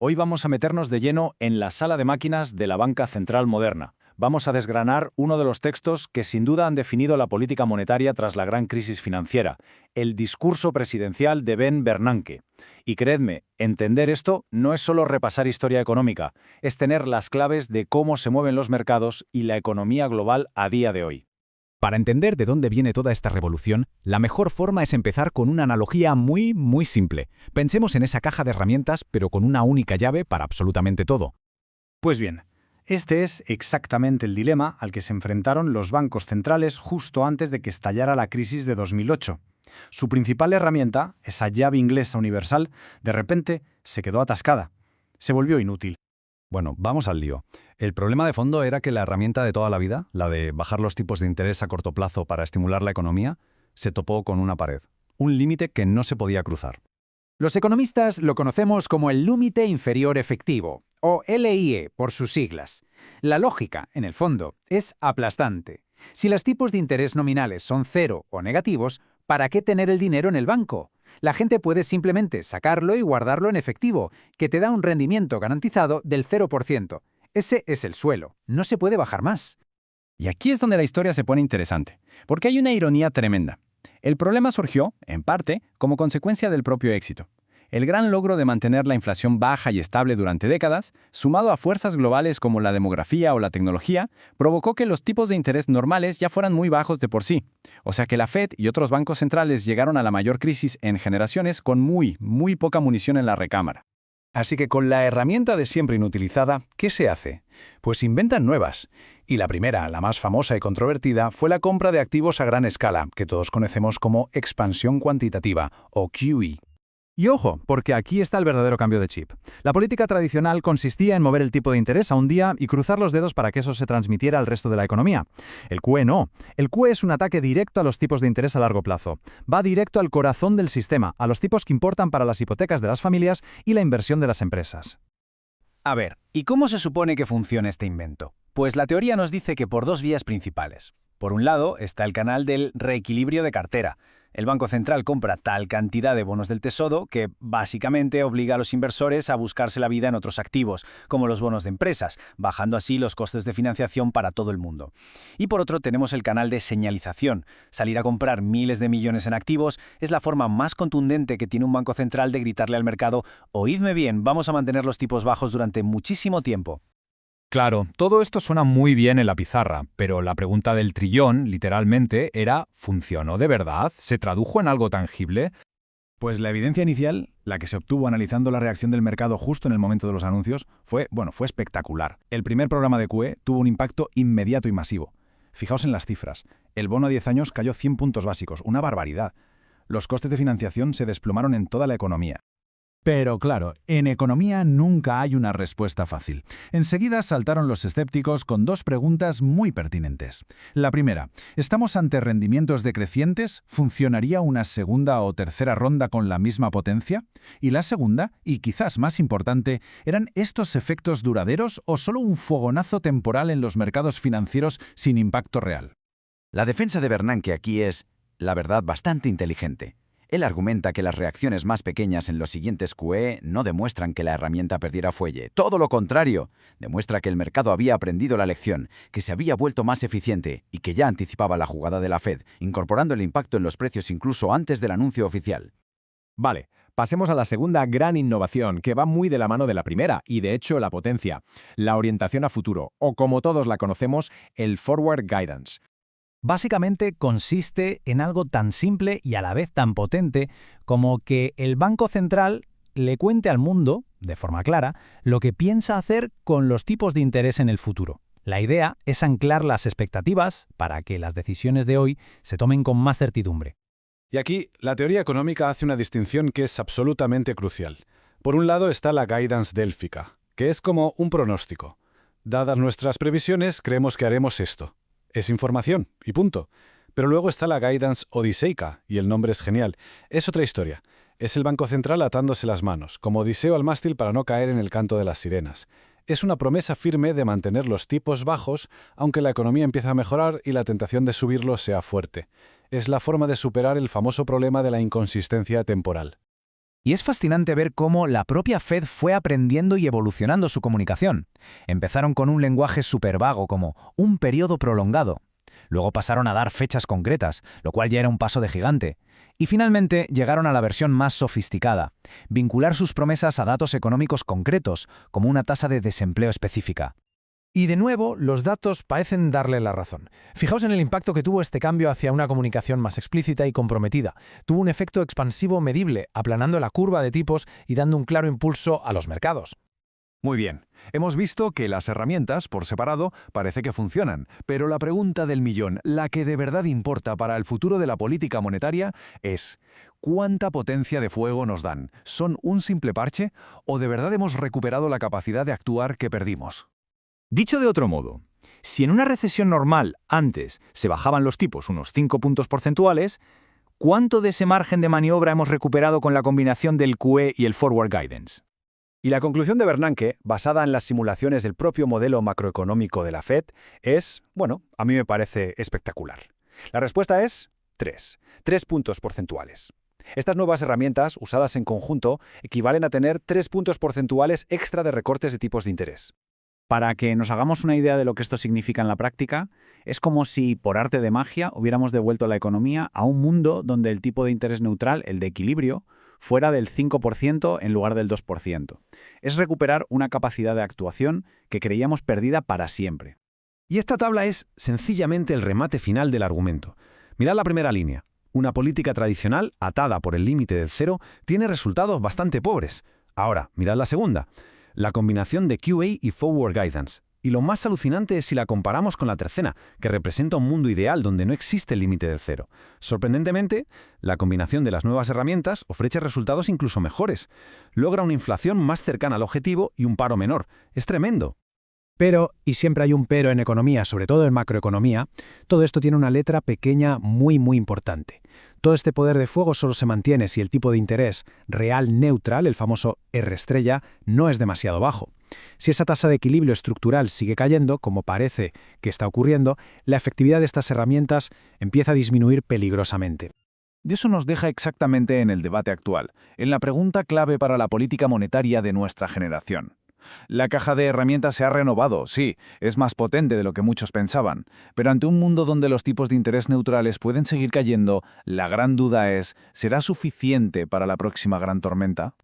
Hoy vamos a meternos de lleno en la sala de máquinas de la banca central moderna. Vamos a desgranar uno de los textos que sin duda han definido la política monetaria tras la gran crisis financiera, el discurso presidencial de Ben Bernanke. Y creedme, entender esto no es solo repasar historia económica, es tener las claves de cómo se mueven los mercados y la economía global a día de hoy. Para entender de dónde viene toda esta revolución, la mejor forma es empezar con una analogía muy simple. Pensemos en esa caja de herramientas, pero con una única llave para absolutamente todo. Pues bien, este es exactamente el dilema al que se enfrentaron los bancos centrales justo antes de que estallara la crisis de 2008. Su principal herramienta, esa llave inglesa universal, de repente se quedó atascada. Se volvió inútil. Bueno, vamos al lío. El problema de fondo era que la herramienta de toda la vida, la de bajar los tipos de interés a corto plazo para estimular la economía, se topó con una pared, un límite que no se podía cruzar. Los economistas lo conocemos como el límite inferior efectivo, o LIE por sus siglas. La lógica, en el fondo, es aplastante. Si los tipos de interés nominales son cero o negativos, ¿para qué tener el dinero en el banco? La gente puede simplemente sacarlo y guardarlo en efectivo, que te da un rendimiento garantizado del 0%. Ese es el suelo, no se puede bajar más. Y aquí es donde la historia se pone interesante, porque hay una ironía tremenda. El problema surgió, en parte, como consecuencia del propio éxito. El gran logro de mantener la inflación baja y estable durante décadas, sumado a fuerzas globales como la demografía o la tecnología, provocó que los tipos de interés normales ya fueran muy bajos de por sí. O sea que la Fed y otros bancos centrales llegaron a la mayor crisis en generaciones con muy poca munición en la recámara. Así que con la herramienta de siempre inutilizada, ¿qué se hace? Pues inventan nuevas. Y la primera, la más famosa y controvertida, fue la compra de activos a gran escala, que todos conocemos como expansión cuantitativa, o QE. Y ojo, porque aquí está el verdadero cambio de chip. La política tradicional consistía en mover el tipo de interés a un día y cruzar los dedos para que eso se transmitiera al resto de la economía. El QE no. El QE es un ataque directo a los tipos de interés a largo plazo. Va directo al corazón del sistema, a los tipos que importan para las hipotecas de las familias y la inversión de las empresas. A ver, ¿y cómo se supone que funciona este invento? Pues la teoría nos dice que por dos vías principales. Por un lado está el canal del reequilibrio de cartera. El Banco Central compra tal cantidad de bonos del Tesoro que básicamente obliga a los inversores a buscarse la vida en otros activos, como los bonos de empresas, bajando así los costes de financiación para todo el mundo. Y por otro tenemos el canal de señalización. Salir a comprar miles de millones en activos es la forma más contundente que tiene un banco central de gritarle al mercado: «Oídme bien, vamos a mantener los tipos bajos durante muchísimo tiempo». Claro, todo esto suena muy bien en la pizarra, pero la pregunta del trillón, literalmente, era ¿funcionó de verdad? ¿Se tradujo en algo tangible? Pues la evidencia inicial, la que se obtuvo analizando la reacción del mercado justo en el momento de los anuncios, fue espectacular. El primer programa de QE tuvo un impacto inmediato y masivo. Fijaos en las cifras. El bono a 10 años cayó 100 puntos básicos, una barbaridad. Los costes de financiación se desplomaron en toda la economía. Pero claro, en economía nunca hay una respuesta fácil. Enseguida saltaron los escépticos con dos preguntas muy pertinentes. La primera, ¿estamos ante rendimientos decrecientes? ¿Funcionaría una segunda o tercera ronda con la misma potencia? Y la segunda, y quizás más importante, ¿eran estos efectos duraderos o solo un fogonazo temporal en los mercados financieros sin impacto real? La defensa de Bernanke aquí es, la verdad, bastante inteligente. Él argumenta que las reacciones más pequeñas en los siguientes QE no demuestran que la herramienta perdiera fuelle. Todo lo contrario, demuestra que el mercado había aprendido la lección, que se había vuelto más eficiente y que ya anticipaba la jugada de la Fed, incorporando el impacto en los precios incluso antes del anuncio oficial. Vale, pasemos a la segunda gran innovación, que va muy de la mano de la primera, y de hecho la potencia, la orientación a futuro, o como todos la conocemos, el Forward Guidance. Básicamente consiste en algo tan simple y a la vez tan potente como que el Banco Central le cuente al mundo, de forma clara, lo que piensa hacer con los tipos de interés en el futuro. La idea es anclar las expectativas para que las decisiones de hoy se tomen con más certidumbre. Y aquí, la teoría económica hace una distinción que es absolutamente crucial. Por un lado está la guidance délfica, que es como un pronóstico. Dadas nuestras previsiones, creemos que haremos esto. Es información, y punto. Pero luego está la guidance odiseica, y el nombre es genial. Es otra historia. Es el Banco Central atándose las manos, como Odiseo al mástil para no caer en el canto de las sirenas. Es una promesa firme de mantener los tipos bajos, aunque la economía empieza a mejorar y la tentación de subirlos sea fuerte. Es la forma de superar el famoso problema de la inconsistencia temporal. Y es fascinante ver cómo la propia Fed fue aprendiendo y evolucionando su comunicación. Empezaron con un lenguaje súper vago como un periodo prolongado. Luego pasaron a dar fechas concretas, lo cual ya era un paso de gigante. Y finalmente llegaron a la versión más sofisticada, vincular sus promesas a datos económicos concretos, como una tasa de desempleo específica. Y de nuevo, los datos parecen darle la razón. Fijaos en el impacto que tuvo este cambio hacia una comunicación más explícita y comprometida. Tuvo un efecto expansivo medible, aplanando la curva de tipos y dando un claro impulso a los mercados. Muy bien, hemos visto que las herramientas, por separado, parece que funcionan, pero la pregunta del millón, la que de verdad importa para el futuro de la política monetaria, es ¿cuánta potencia de fuego nos dan? ¿Son un simple parche o de verdad hemos recuperado la capacidad de actuar que perdimos? Dicho de otro modo, si en una recesión normal antes se bajaban los tipos unos 5 puntos porcentuales, ¿cuánto de ese margen de maniobra hemos recuperado con la combinación del QE y el Forward Guidance? Y la conclusión de Bernanke, basada en las simulaciones del propio modelo macroeconómico de la Fed, es, bueno, a mí me parece espectacular. La respuesta es 3 puntos porcentuales. Estas nuevas herramientas, usadas en conjunto, equivalen a tener 3 puntos porcentuales extra de recortes de tipos de interés. Para que nos hagamos una idea de lo que esto significa en la práctica, es como si, por arte de magia, hubiéramos devuelto la economía a un mundo donde el tipo de interés neutral, el de equilibrio, fuera del 5% en lugar del 2%. Es recuperar una capacidad de actuación que creíamos perdida para siempre. Y esta tabla es sencillamente el remate final del argumento. Mirad la primera línea. Una política tradicional, atada por el límite del cero, tiene resultados bastante pobres. Ahora, mirad la segunda. La combinación de QE y Forward Guidance. Y lo más alucinante es si la comparamos con la tercera, que representa un mundo ideal donde no existe el límite del cero. Sorprendentemente, la combinación de las nuevas herramientas ofrece resultados incluso mejores. Logra una inflación más cercana al objetivo y un paro menor. Es tremendo. Pero, y siempre hay un pero en economía, sobre todo en macroeconomía, todo esto tiene una letra pequeña muy importante. Todo este poder de fuego solo se mantiene si el tipo de interés real neutral, el famoso R estrella, no es demasiado bajo. Si esa tasa de equilibrio estructural sigue cayendo, como parece que está ocurriendo, la efectividad de estas herramientas empieza a disminuir peligrosamente. Y eso nos deja exactamente en el debate actual, en la pregunta clave para la política monetaria de nuestra generación. La caja de herramientas se ha renovado, sí, es más potente de lo que muchos pensaban, pero ante un mundo donde los tipos de interés neutrales pueden seguir cayendo, la gran duda es, ¿será suficiente para la próxima gran tormenta?